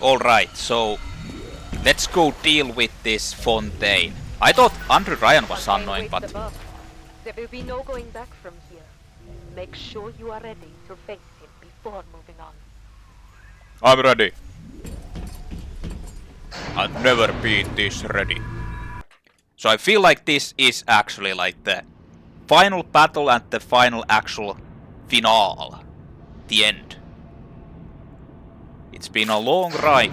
Alright, so let's go deal with this Fontaine. I thought Andrew Ryan was annoying, but there will be no going back from here. Make sure you are ready to face him before moving on. I'm ready. I've never been this ready. So I feel like this is actually like the final battle and the final actual finale. The end. It's been a long ride,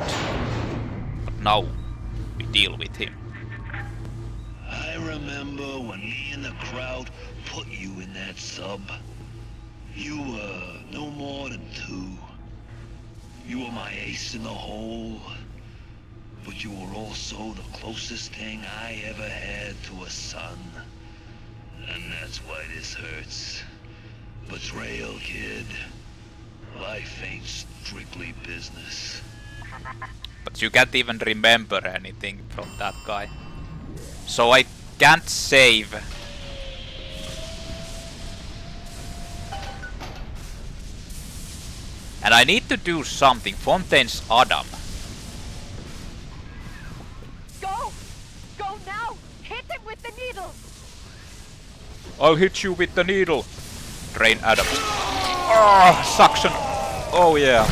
but now we deal with him. I remember when me and the crowd put you in that sub. You were no more than 2. You were my ace in the hole, but you were also the closest thing I ever had to a son. And that's why this hurts. Betrayal, kid. Life ain't strictly business. But you can't even remember anything from that guy. So I can't save. And I need to do something. Fontaine's Adam. Go! Go now! Hit him with the needle! I'll hit you with the needle. Drain Adam. Oh, suction. Oh yeah.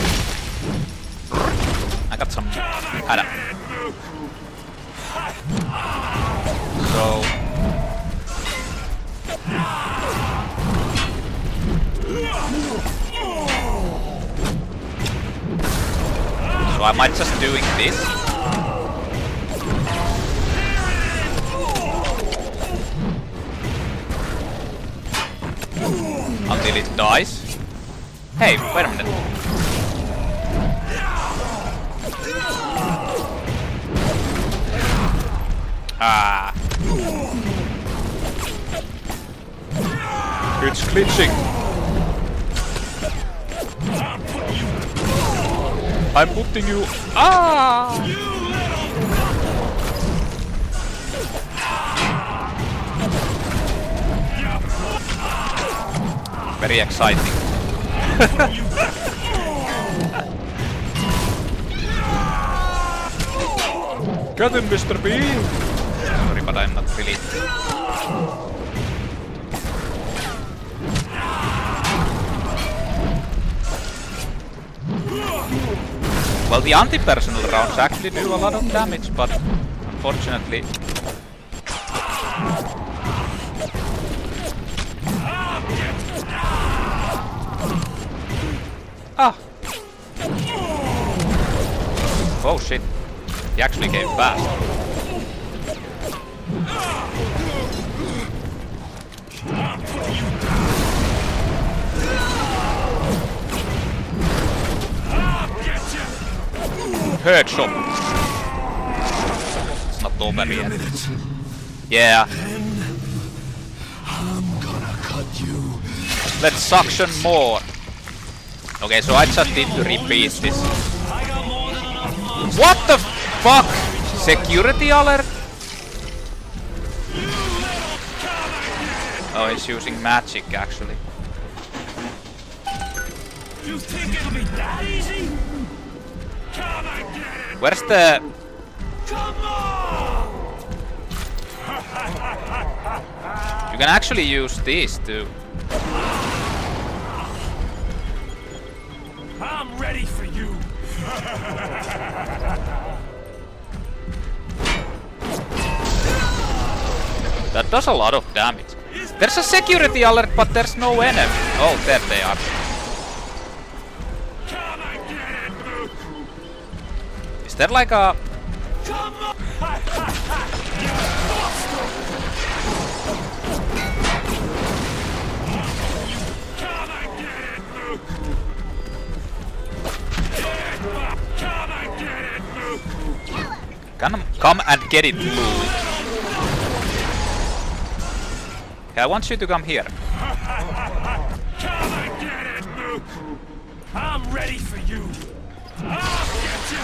I got some Adam. So I might just doing this. Until it dies. Hey, wait a minute. Ah. It's glitching. I'm putting you. Ah! Very exciting. Get him, Mr. B! Sorry, but I'm not really. Well, the anti-personal rounds actually do a lot of damage, but unfortunately. Ah! Oh shit. He actually came fast. Headshot. It's not over yet. Yeah. I'm gonna cut you. Let's suction more. Okay, so I just need to repeat this. What the fuck? Security alert? Oh, he's using magic actually. You think it'll be that easy? Come and get it! Where's the... Come on! You can actually use these too. I'm ready for you. That does a lot of damage. There's a security alert, but there's no enemy. Oh, there they are. Is there like a... Come and get it, Luke. Okay, I want you to come here. Come and get it, Luke. I'm ready for you. I'll get you.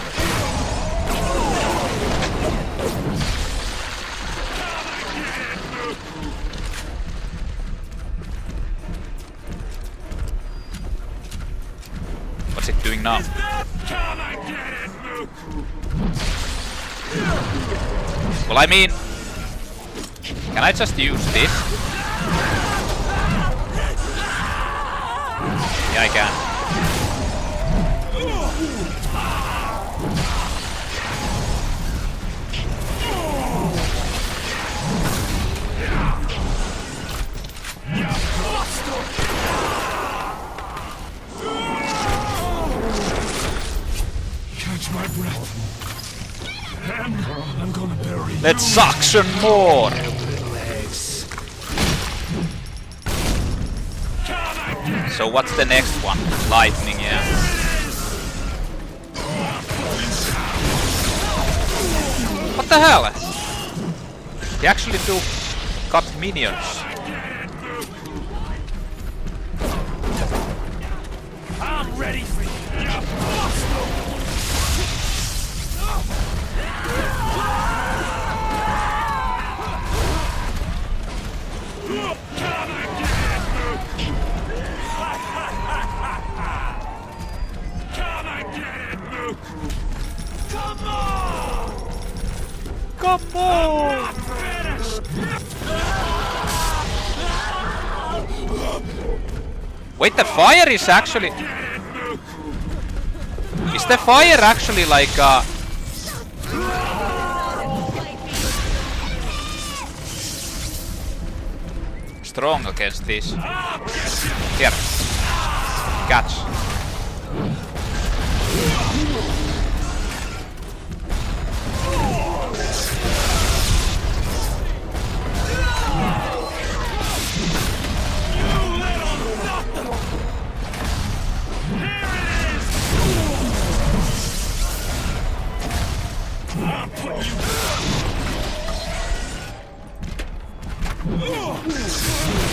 What's it doing now? Come and get it, Luke. Well, I mean, can I just use this? Yeah, I can. Catch my breath. And I'm gonna bury you. Let's suction more! So what's the next one? Lightning, yeah. What the hell? He actually got minions. I'm ready for you. Come on! Wait, the fire is actually... Is the fire actually like strong against this? Here. Catch.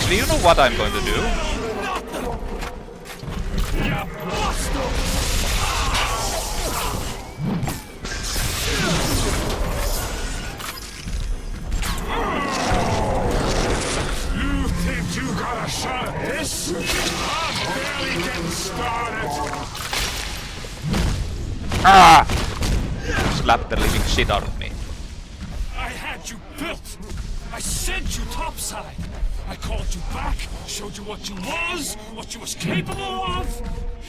Do you know what I'm going to do? You think you got a shot at this? I'm barely getting started. Ah! Slap the living shit out of me. I had you built. I sent you topside. I called you back, showed you what you was capable of.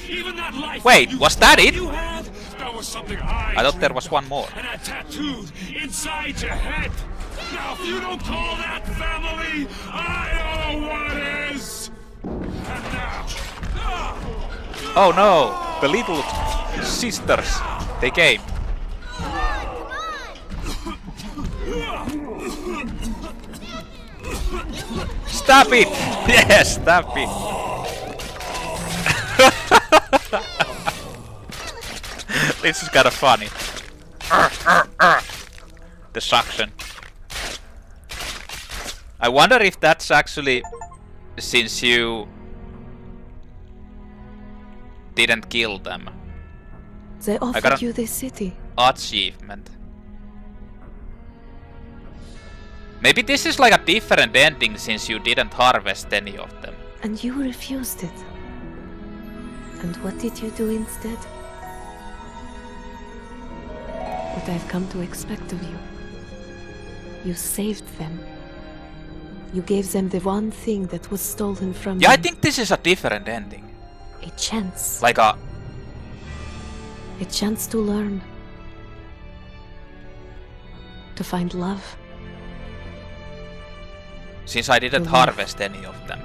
Even that life. Wait, was that it? You had, that was something I thought there was one more. and I tattooed inside your head. Now, if you don't call that family, I don't know what is. And now. Oh no! The little sisters. They came. Stop it! Yes, stop it! This is kind of funny. The suction. I wonder if that's actually since you didn't kill them. They got offered a- you this city. Achievement. Maybe this is like a different ending since you didn't harvest any of them. And you refused it. And what did you do instead? What I've come to expect of you. You saved them. You gave them the one thing that was stolen from Yeah, I them. think this is a different ending. A chance. Like a... A chance to learn. To find love. Since I didn't Mhm. harvest any of them.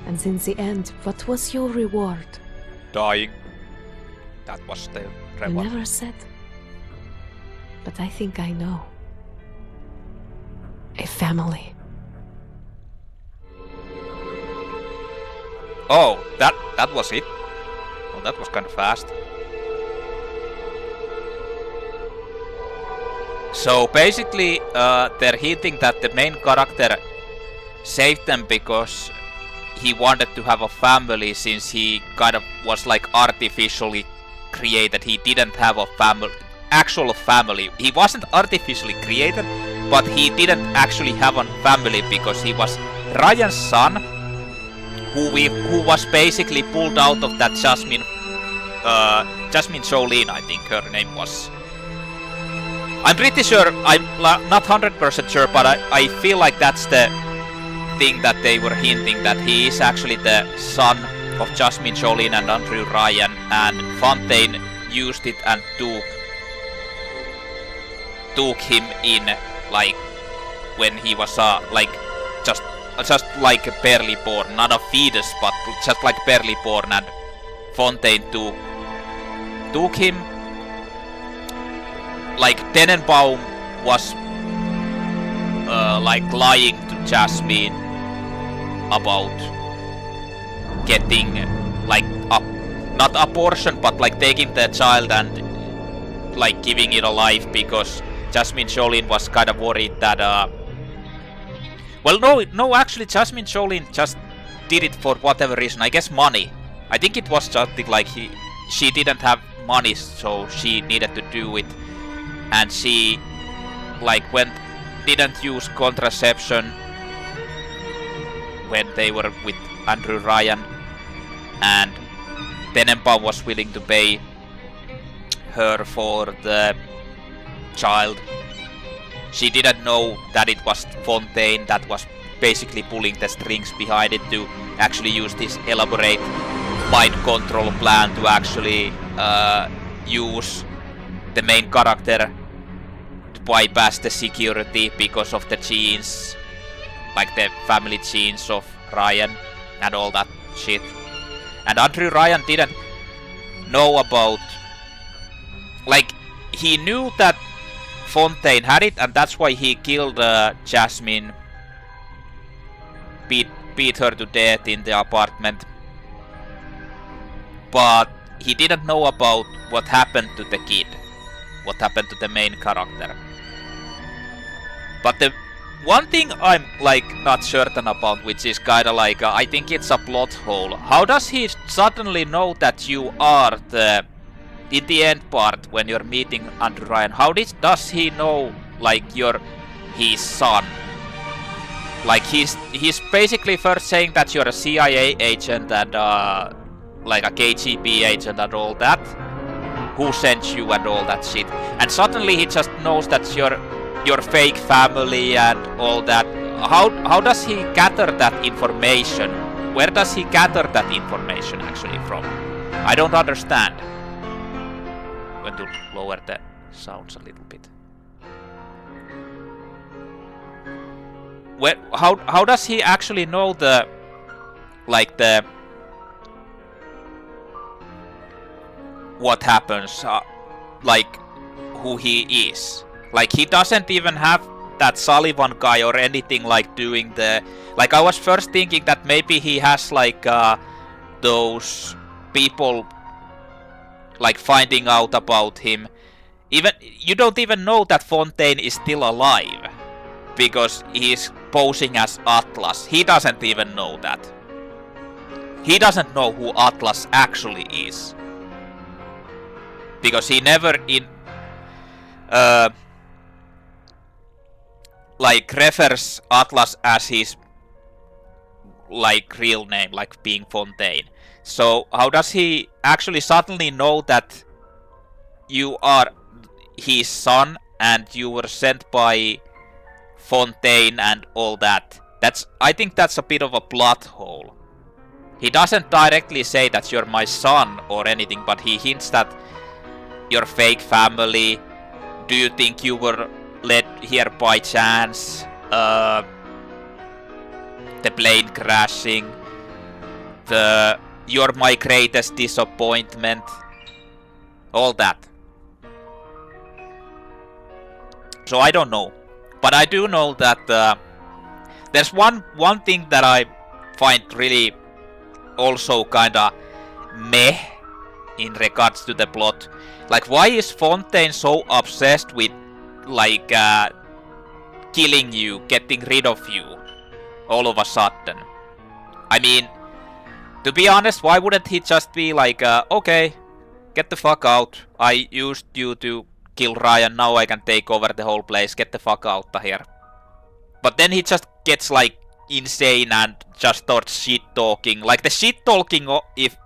And in the end, what was your reward? Dying. That was the You reward. never said. But I think I know. A family. Oh, that was it? Well, that was kind of fast. So basically, they're hinting that the main character saved them because he wanted to have a family since he kind of was like artificially created. He didn't have a actual family. He wasn't artificially created, but he didn't actually have a family because he was Ryan's son, who was basically pulled out of that Jasmine Jolene, I think her name was. I'm pretty sure, I'm not 100% sure, but I feel like that's the thing that they were hinting, that he is actually the son of Jasmine Jolene and Andrew Ryan, and Fontaine used it and took him in, like, when he was like just like barely born, not a fetus, but just like barely born, and Fontaine took him. Like Tenenbaum was like lying to Jasmine about getting like not abortion, but like taking the child and like giving it a life, because Jasmine Jolene was kind of worried that well, no, actually Jasmine Jolene just did it for whatever reason. I guess money. I think it was something like she didn't have money, so she needed to do it. And she like didn't use contraception when they were with Andrew Ryan, and Tenenbaum was willing to pay her for the child. She didn't know that it was Fontaine that was basically pulling the strings behind it to actually use this elaborate mind control plan to actually use the main character to bypass the security because of the genes, like the family genes of Ryan and all that shit. And Andrew Ryan didn't know about, like, he knew that Fontaine had it, and that's why he killed Jasmine, beat her to death in the apartment. But he didn't know about what happened to the kid, what happened to the main character. But the one thing I'm like not certain about, which is kinda like I think it's a plot hole. How does he suddenly know that you are in the end part when you're meeting Andrew Ryan? How does he know like you're his son? Like he's basically first saying that you're a CIA agent and like a KGB agent and all that, who sent you and all that shit, and suddenly he just knows that your fake family and all that. How does he gather that information? Where does he gather that information actually from? I don't understand. I'm going to lower the sounds a little bit. How does he actually know what happens, like who he is? Like he doesn't even have that Sullivan guy or anything like doing the, like I was first thinking that maybe he has like those people like finding out about him. Even you don't even know that Fontaine is still alive because he's posing as Atlas. He doesn't even know that. He doesn't know who Atlas actually is, because he never like refers Atlas as his like real name, like being Fontaine. So how does he actually suddenly know that you are his son and you were sent by Fontaine and all that? I think that's a bit of a plot hole. He doesn't directly say that you're my son or anything, but he hints that your fake family. Do you think you were led here by chance? The plane crashing. You're my greatest disappointment. All that. So I don't know. But I do know that there's one thing that I find really also kinda meh in regards to the plot. Like, why is Fontaine so obsessed with like killing you, getting rid of you all of a sudden? I mean, to be honest, why wouldn't he just be like, okay, get the fuck out. I used you to kill Ryan, now I can take over the whole place, get the fuck out of here. But then he just gets like insane and just starts shit talking. Like the shit talking, if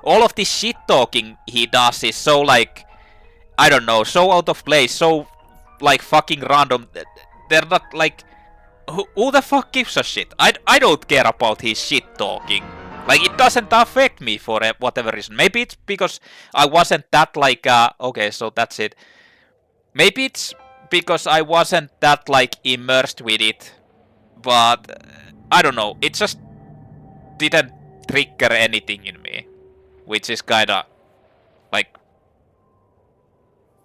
all of this shit talking he does is so like, I don't know, so out of place, so like fucking random. They're not like who the fuck gives a shit? I don't care about his shit talking. Like it doesn't affect me for whatever reason. Maybe it's because I wasn't that like okay, so that's it. Maybe it's because I wasn't that like immersed with it. But I don't know. It just didn't trigger anything in me, which is kinda like,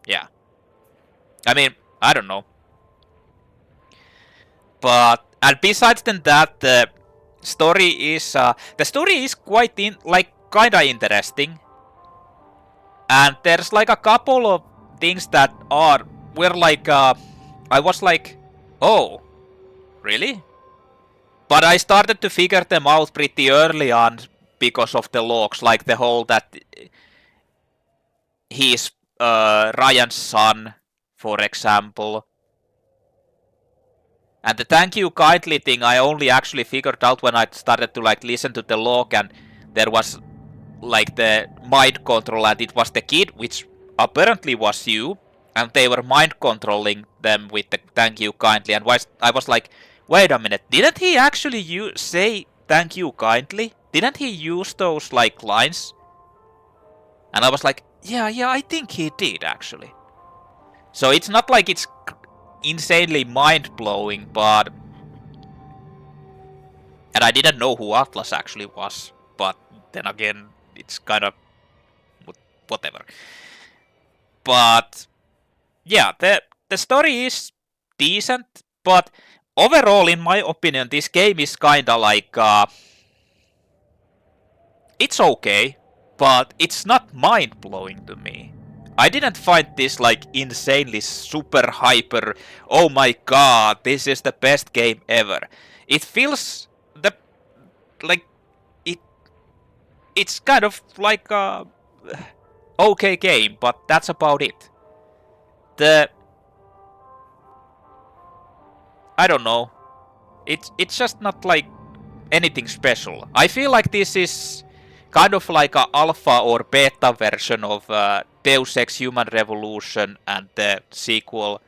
yeah. I mean, I don't know. But and besides than that, the story is quite kinda interesting, and there's like a couple of things that were like I was like, oh, really? But I started to figure them out pretty early on because of the logs, like the whole that he's Ryan's son, for example. And the thank you kindly thing I only actually figured out when I started to like listen to the log, and there was like the mind control, and it was the kid, which apparently was you, and they were mind controlling them with the thank you kindly, and I was like, wait a minute, didn't he actually say thank you kindly? Didn't he use those like lines? And I was like, yeah, I think he did actually. So it's not like it's insanely mind-blowing, but... And I didn't know who Atlas actually was, but then again, it's kind of... whatever. But... yeah, the story is decent, but overall, in my opinion, this game is kinda like... it's okay, but it's not mind-blowing to me. I didn't find this like insanely super hyper, oh my god, this is the best game ever. It feels it's kind of like a okay game, but that's about it. I don't know. It's just not like anything special. I feel like this is kind of like a alpha or beta version of Deus Ex Human Revolution and the sequel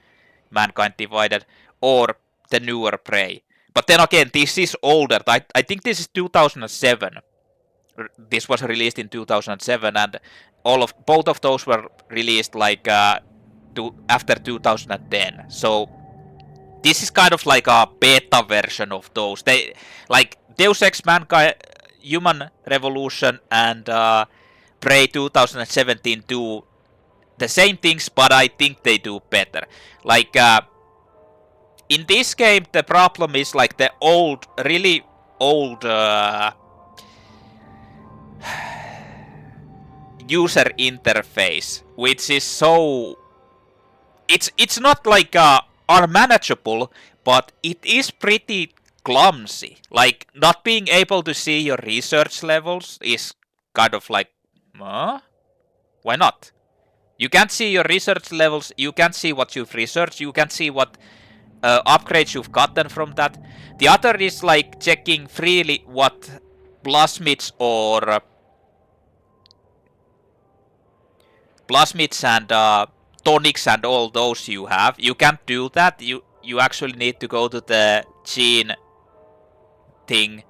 Mankind Divided, or the newer Prey. But then again, this is older. I think this is 2007. This was released in 2007, and both of those were released like after 2010. So this is kind of like a beta version of those. They like Deus Ex Mankind Human Revolution and Prey 2017 do the same things, but I think they do better. Like in this game, the problem is like the really old user interface, which is so it's not like unmanageable, but it is pretty clumsy. Like not being able to see your research levels is kind of like, why not? You can't see your research levels, you can't see what you've researched, you can't see what upgrades you've gotten from that. The other is like checking freely what plasmids or plasmids and tonics and all those you have. You can't do that. You actually need to go to the gene thing,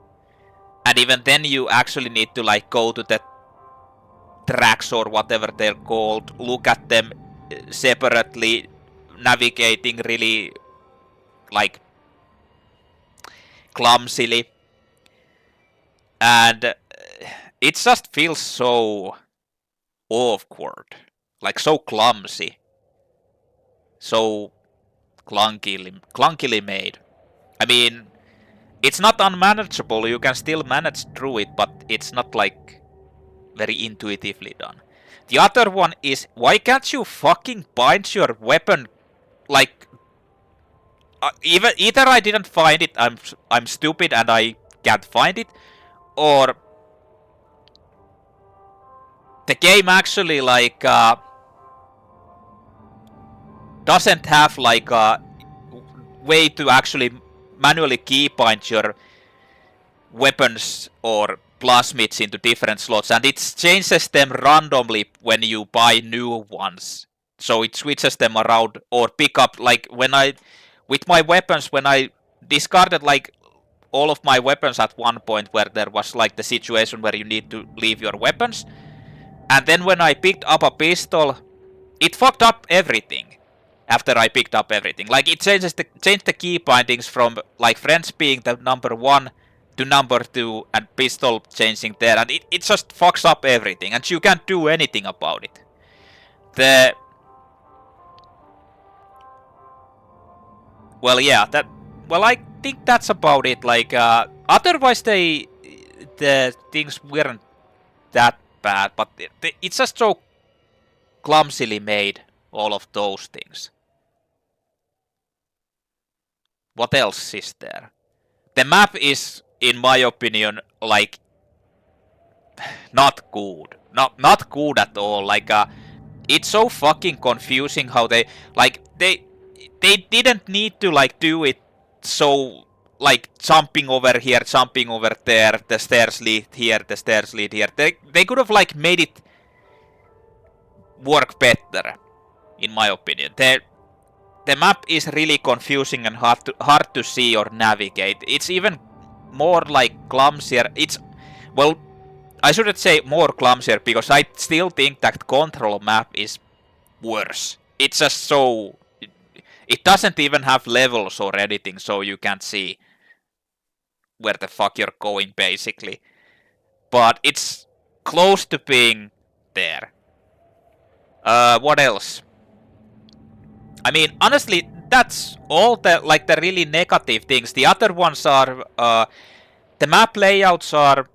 and even then you actually need to like go to the tracks or whatever they're called, look at them separately, navigating really like clumsily, and it just feels so awkward, like so clumsy, so clunkily made. I mean, it's not unmanageable, you can still manage through it, but it's not like very intuitively done. The other one is, why can't you fucking bind your weapon? Like, either I didn't find it, I'm stupid and I can't find it, or the game actually like doesn't have like a way to actually manually keybind your weapons or plasmids into different slots, and it changes them randomly when you buy new ones. so it switches them around or pick up, like when I, with my weapons, when I discarded like all of my weapons at one point where there was like the situation where you need to leave your weapons, and then when I picked up a pistol, it fucked up everything. After I picked up everything, like it changed the key bindings from like friends being the number 1 to number 2 and pistol changing there, and it just fucks up everything and you can't do anything about it. Well, yeah, I think that's about it. Like, otherwise the things weren't that bad, but it's just so clumsily made, all of those things. What else is there? The map is, in my opinion, like, not good. Not good at all. Like, it's so fucking confusing how they didn't need to like do it so like jumping over here, jumping over there, the stairs lead here, the stairs lead here. They could have like made it work better, in my opinion. The map is really confusing and hard to see or navigate. It's even more like clumsier. Well, I shouldn't say more clumsier, because I still think that control map is worse. It's just so... It doesn't even have levels or anything, so you can't see where the fuck you're going, basically. But it's close to being there. What else? I mean, honestly, that's all the really negative things. The other ones are... the map layouts are...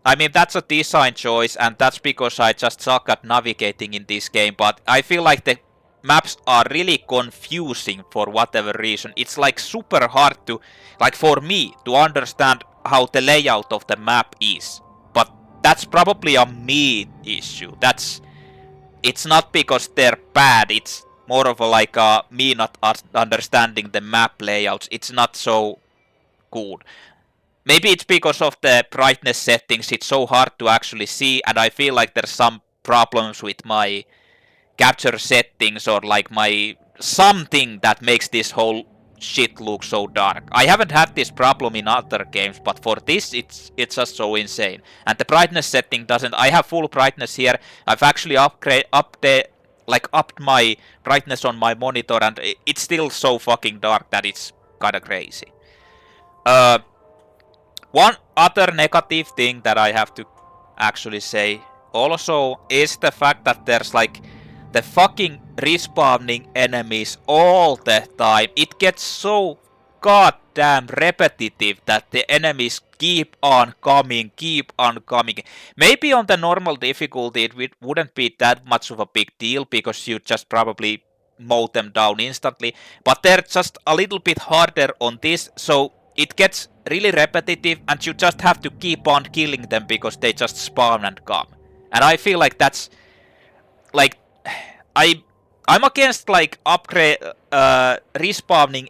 I mean, that's a design choice, and that's because I just suck at navigating in this game, but I feel like the maps are really confusing for whatever reason. It's like super hard to, like for me, to understand how the layout of the map is. But that's probably a me issue. It's not because they're bad, it's more of a like me not understanding the map layouts. It's not so good. Maybe it's because of the brightness settings, it's so hard to actually see, and I feel like there's some problems with my capture settings or like my something that makes this whole shit look so dark. I haven't had this problem in other games, but for this it's just so insane. And the brightness setting doesn't... I have full brightness here. I've actually upped my brightness on my monitor, and it's still so fucking dark that it's kinda crazy. One other negative thing that I have to actually say also is the fact that there's like the fucking respawning enemies all the time. It gets so goddamn repetitive that the enemies keep on coming. Maybe on the normal difficulty it wouldn't be that much of a big deal, because you just probably mow them down instantly, but they're just a little bit harder on this, so it gets really repetitive and you just have to keep on killing them because they just spawn and come. And I feel like that's like... I'm against like respawning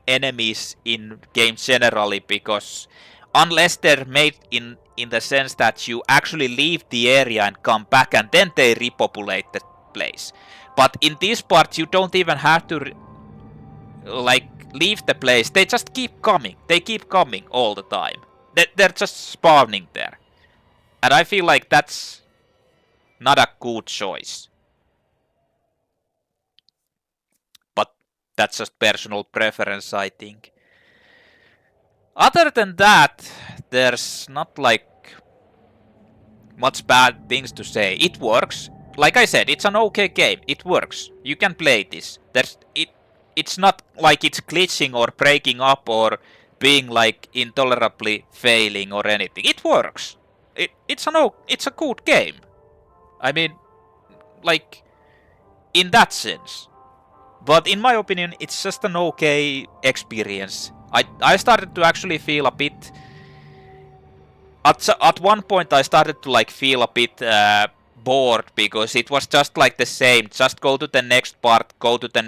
enemies in games generally, because unless they're made in the sense that you actually leave the area and come back and then they repopulate the place. But in this part you don't even have to like leave the place. They just keep coming. They keep coming all the time. They're just spawning there. And I feel like that's not a good choice. But that's just personal preference, I think. Other than that, there's not like much bad things to say. It works. Like I said, it's an okay game. It works. You can play this. It's not like it's glitching or breaking up or being like intolerably failing or anything. It works. It's a good game. I mean, like, in that sense. But in my opinion, it's just an okay experience. I started to actually feel a bit... At one point I started to like feel a bit bored, because it was just like the same. Just go to the next part, do the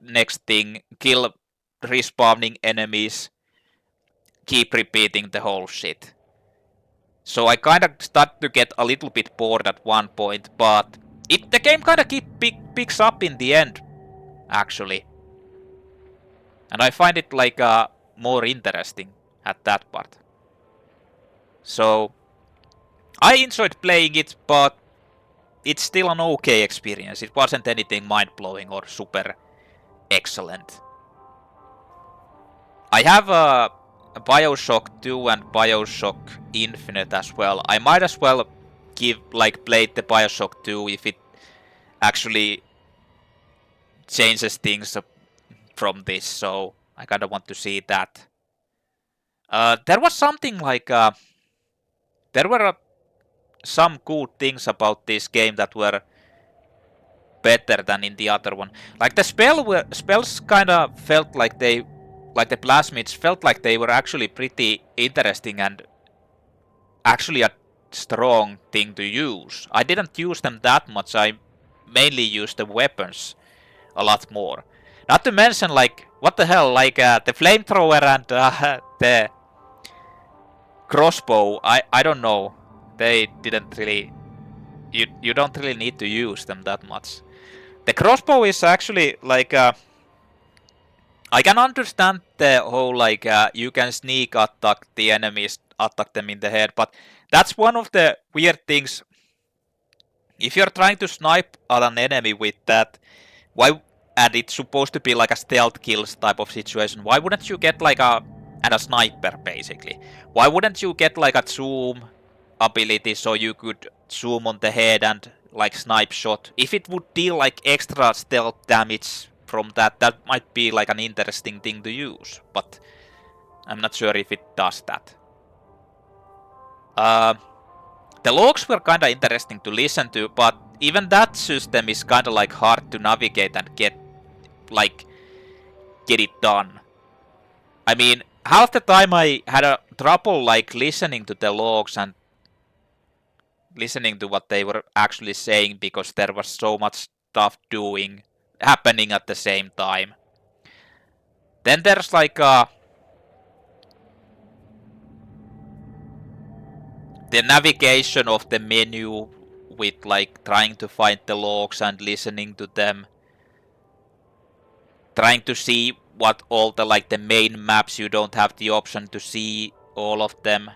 next thing, kill respawning enemies, keep repeating the whole shit. So I kind of started to get a little bit bored at one point, but The game kind of picks up in the end, actually. And I find it like more interesting at that part. So I enjoyed playing it, but it's still an okay experience. It wasn't anything mind-blowing or super excellent. I have a Bioshock 2 and Bioshock Infinite as well. I might as well play the Bioshock 2 if it actually changes things from this, so I kind of want to see that. There was something like there were some cool things about this game that were better than in the other one. Like the spells kind of felt like the plasmids felt like they were actually pretty interesting and actually a strong thing to use. I didn't use them that much. I mainly used the weapons a lot more. Not to mention, like, what the hell, like the flamethrower and the crossbow. I don't know. They didn't really. You don't really need to use them that much. The crossbow is actually like I can understand the whole like you can sneak attack the enemies, attack them in the head, but that's one of the weird things. If you're trying to snipe at an enemy with that, why? And it's supposed to be like a stealth kills type of situation. Why wouldn't you get like a sniper basically? Why wouldn't you get like a zoom ability so you could zoom on the head and like snipe shot? If it would deal like extra stealth damage from that, that might be like an interesting thing to use, but I'm not sure if it does that. The logs were kinda interesting to listen to, but even that system is kinda like hard to navigate and get it done. I mean, half the time I had a trouble like listening to the logs and listening to what they were actually saying because there was so much stuff happening at the same time. Then there's like the navigation of the menu with like trying to find the logs and listening to them. Trying to see what all the like the main maps, you don't have the option to see all of them.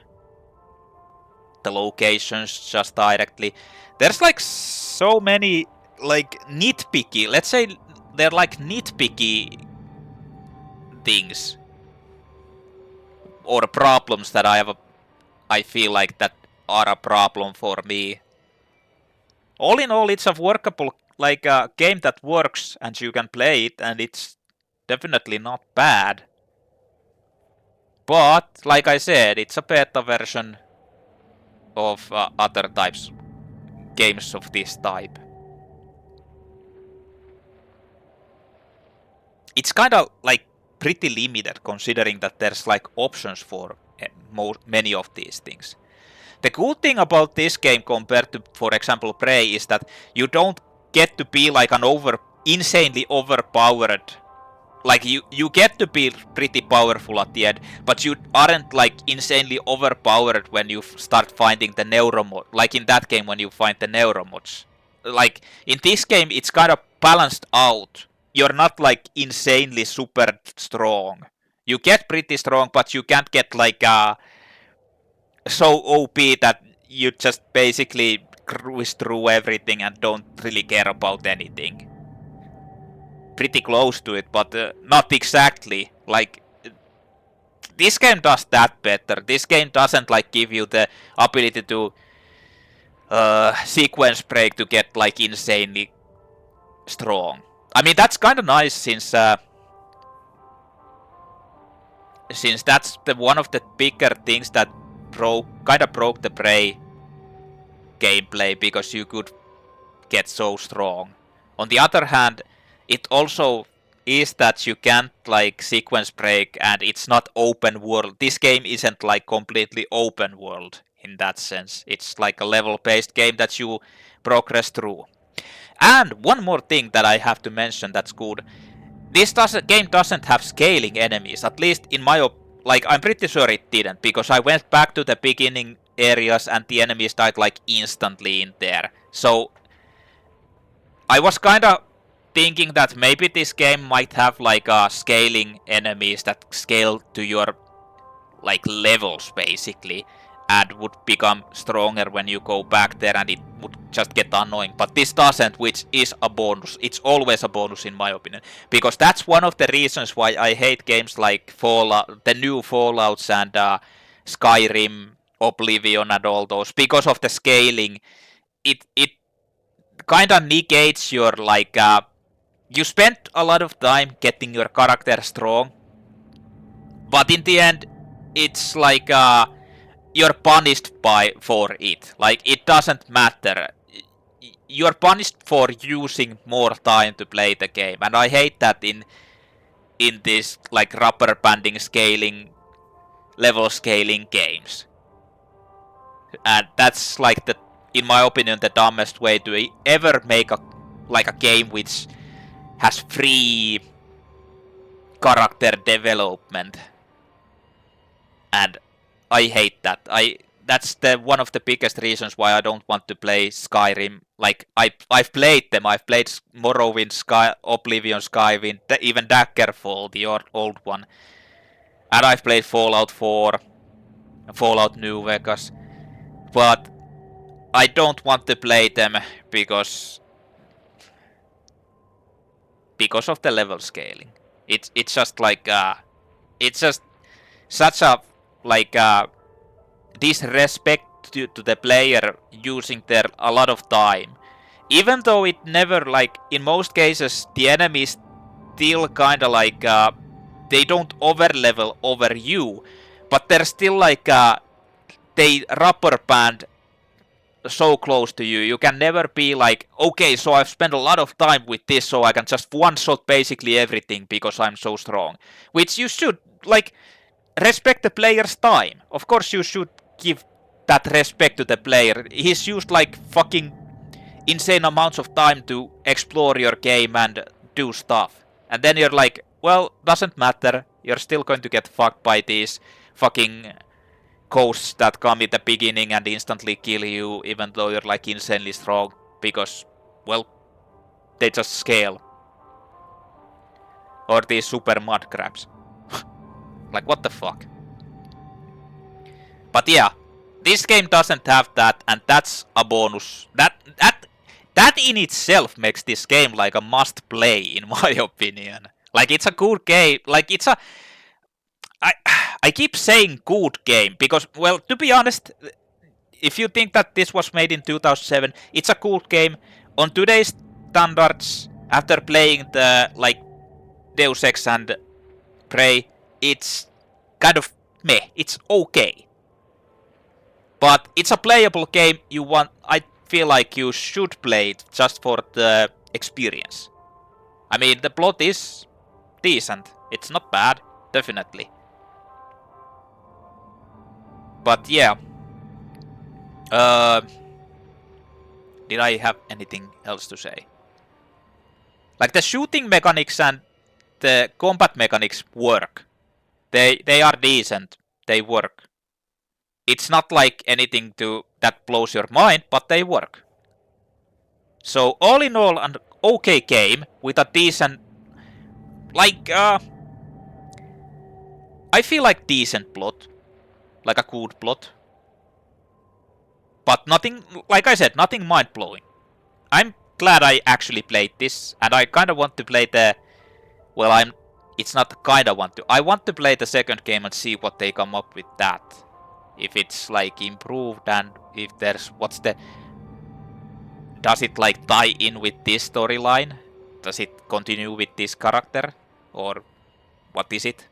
The locations just directly. There's like so many like nitpicky, let's say they're like nitpicky things or problems that I feel like that are a problem for me. All in all, it's a workable like a game that works and you can play it, and it's definitely not bad. But like I said, it's a beta version of other games of this type. It's kind of like pretty limited considering that there's like options for many of these things. The cool thing about this game compared to, for example, Prey is that you don't get to be like an insanely overpowered. Like you get to be pretty powerful at the end, but you aren't like insanely overpowered when you start finding the neuromod. Like in that game when you find the neuromods. Like in this game it's kind of balanced out. You're not like insanely super strong. You get pretty strong, but you can't get like so OP that you just basically cruise through everything and don't really care about anything. Pretty close to it, but not exactly. Like this game does that better. This game doesn't like give you the ability to sequence break to get like insanely strong. I mean, that's kind of nice since that's one of the bigger things that kind of broke the Prey gameplay, because you could get so strong. On the other hand, it also is that you can't like sequence break, and it's not open world. This game isn't like completely open world in that sense. It's like a level-based game that you progress through. And one more thing that I have to mention that's good. This game doesn't have scaling enemies, at least in my like I'm pretty sure it didn't, because I went back to the beginning areas and the enemies died like instantly in there. So I was kinda thinking that maybe this game might have like scaling enemies that scale to your like levels basically, and would become stronger when you go back there, and it would just get annoying. But this doesn't, which is a bonus. It's always a bonus in my opinion, because that's one of the reasons why I hate games like Fallout, the new Fallouts and Skyrim, Oblivion and all those, because of the scaling. It kind of negates your like you spend a lot of time getting your character strong, but in the end it's like you're punished for it. Like, it doesn't matter. You're punished for using more time to play the game, and I hate that in this like rubber banding scaling, level scaling games. And that's like the, in my opinion, the dumbest way to ever make a game which has free character development. And I hate that. That's the one of the biggest reasons why I don't want to play Skyrim. Like, I've played them. I've played Morrowind, Oblivion, Skyrim, even Daggerfall, the old one. And I've played Fallout 4, Fallout New Vegas. But I don't want to play them because of the level scaling. It's just like it's just such a like disrespect to the player using a lot of time. Even though it never, like, in most cases the enemies still kinda like they don't overlevel over you, but they're still like they rubber band so close to you. You can never be like, okay, so I've spent a lot of time with this, so I can just one-shot basically everything because I'm so strong. Which you should, like, respect the player's time. Of course you should give that respect to the player. He's used like fucking insane amounts of time to explore your game and do stuff. And then you're like, well, doesn't matter. You're still going to get fucked by these fucking ghosts that come in the beginning and instantly kill you, even though you're like insanely strong, because, well, they just scale. Or these super mud crabs. Like, what the fuck? But yeah, this game doesn't have that, and that's a bonus. That in itself makes this game like a must play, in my opinion. Like, it's a good game. Like, it's a... I keep saying good game because, well, to be honest, if you think that this was made in 2007, it's a good game. On today's standards, after playing the, like, Deus Ex and Prey, it's kind of meh. It's okay. But it's a playable game. I feel like you should play it just for the experience. I mean, the plot is decent. It's not bad, definitely. But yeah. Did I have anything else to say? Like, the shooting mechanics and the combat mechanics work. They are decent. They work. It's not like anything that blows your mind, but they work. So all in all, an okay game with a decent, like, I feel like decent plot. Like a good plot. But nothing, like I said, nothing mind-blowing. I'm glad I actually played this, and I kind of want to play the... Well, it's not kinda want to. I want to play the second game and see what they come up with that. If it's, like, improved, and if there's... What's the... Does it, like, tie in with this storyline? Does it continue with this character? Or what is it?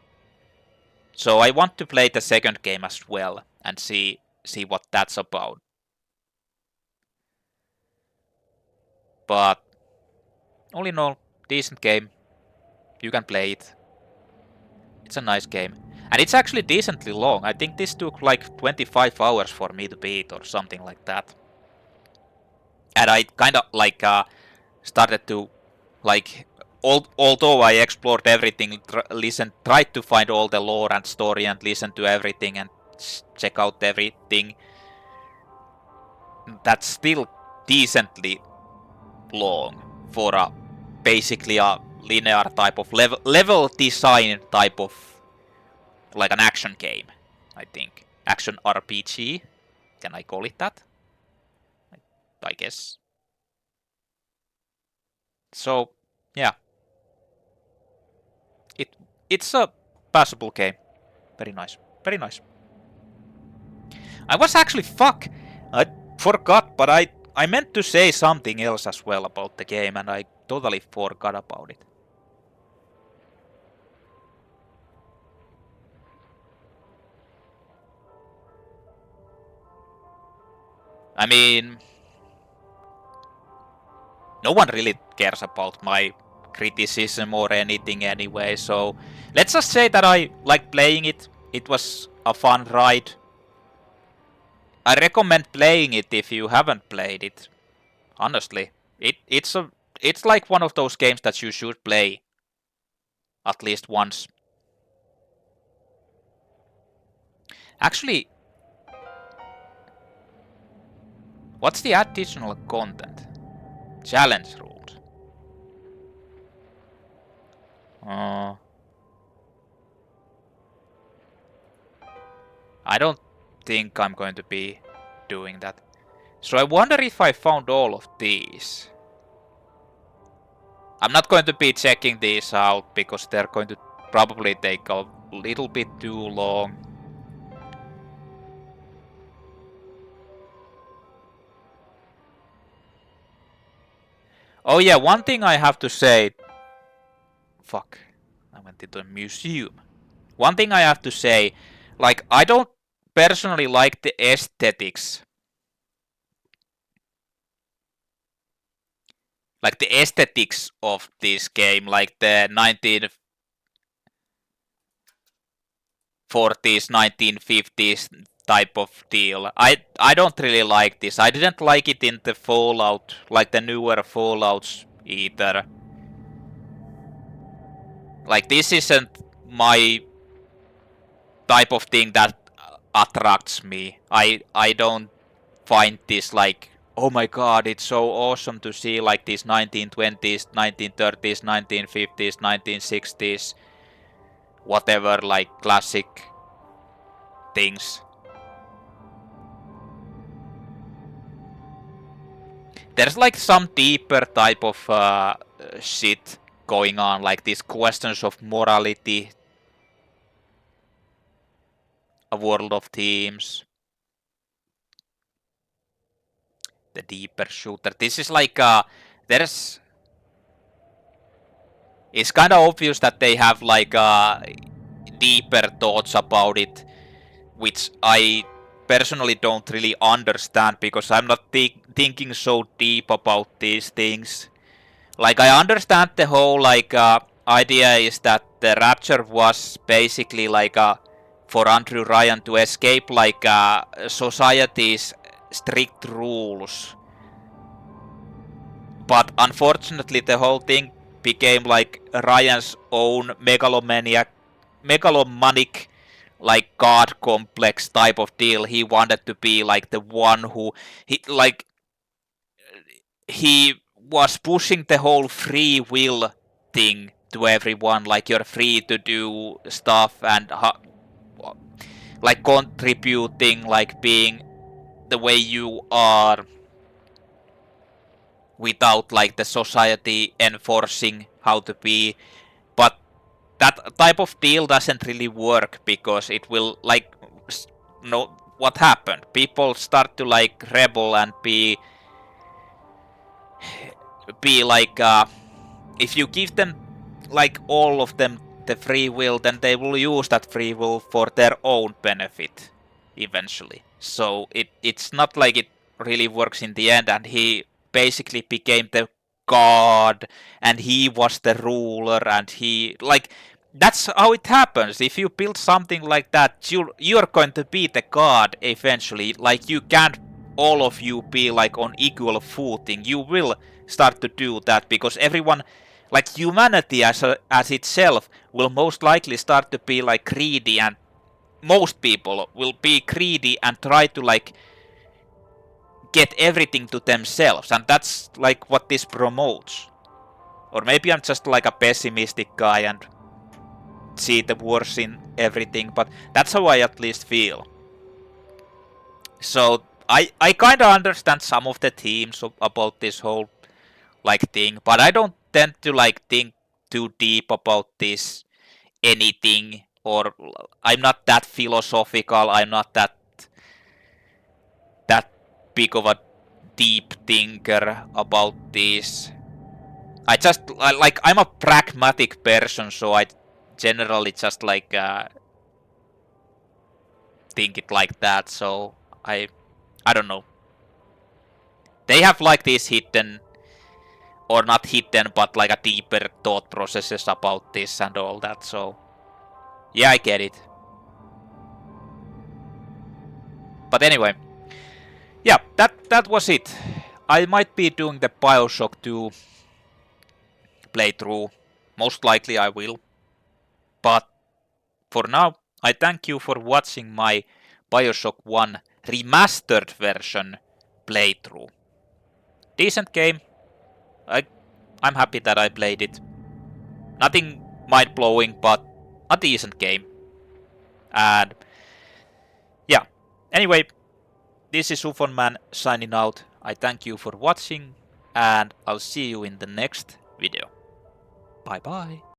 So I want to play the second game as well and see what that's about. But all in all, decent game. You can play it. It's a nice game. And it's actually decently long. I think this took like 25 hours for me to beat or something like that. And I kind of like started to like... Although I explored everything, tried to find all the lore and story and listen to everything and check out everything, that's still decently long for a basically a linear type of level design type of like an action game, I think. Action RPG. Can I call it that? I guess. So, yeah. It's a passable game. Very nice. Very nice. I was actually I forgot, but I meant to say something else as well about the game and I totally forgot about it. I mean, no one really cares about my criticism or anything anyway, so let's just say that I like playing it. It was a fun ride. I recommend playing it if you haven't played it. Honestly, it's like one of those games that you should play at least once. Actually, what's the additional content? Challenge rules. I don't think I'm going to be doing that. So I wonder if I found all of these. I'm not going to be checking these out because they're going to probably take a little bit too long. Oh yeah, one thing I have to say. Fuck, I went into a museum. One thing I have to say, like, I don't personally like the aesthetics. Like the aesthetics of this game, like the 1940s, 1950s type of deal. I don't really like this. I didn't like it in the Fallout, like the newer Fallouts either. Like this isn't my type of thing that attracts me. I don't find this like, oh my god, it's so awesome to see like these 1920s, 1930s, 1950s, 1960s, whatever, like classic things. There's like some deeper type of shit going on, like these questions of morality, a world of themes, the deeper shooter. This is like it's kind of obvious that they have like deeper thoughts about it, which I personally don't really understand because I'm not thinking so deep about these things. Like I understand the whole like idea is that the Rapture was basically like for Andrew Ryan to escape like society's strict rules. But unfortunately the whole thing became like Ryan's own megalomaniac like god complex type of deal. He wanted to be like the one who he was pushing the whole free will thing to everyone, like you're free to do stuff and like contributing, like being the way you are without like the society enforcing how to be. But that type of deal doesn't really work because it will like no what happened, people start to like rebel and be like if you give them like all of them the free will, then they will use that free will for their own benefit eventually. So it's not like it really works in the end, and he basically became the god and he was the ruler, and he like that's how it happens. If you build something like that, you're going to be the god eventually. Like you can't all of you be like on equal footing. You will start to do that because everyone, like humanity as itself, will most likely start to be like greedy, and most people will be greedy and try to like get everything to themselves, and that's like what this promotes. Or maybe I'm just like a pessimistic guy and see the worst in everything, but that's how I at least feel. So I kind of understand some of the themes about this whole like thing, but I don't tend to like think too deep about this anything, or I'm not that philosophical, I'm not that big of a deep thinker about this. I'm a pragmatic person, so I generally just like think it like that. So I don't know. They have like these hidden, or not hidden, but like a deeper thought processes about this and all that. So yeah, I get it. But anyway, yeah, that was it. I might be doing the Bioshock 2 playthrough. Most likely I will. But for now, I thank you for watching my Bioshock 1 Remastered version playthrough. Decent game. I'm happy that I played it. Nothing mind-blowing, but a decent game. And yeah, anyway, this is UFONman signing out. I thank you for watching, and I'll see you in the next video. Bye bye.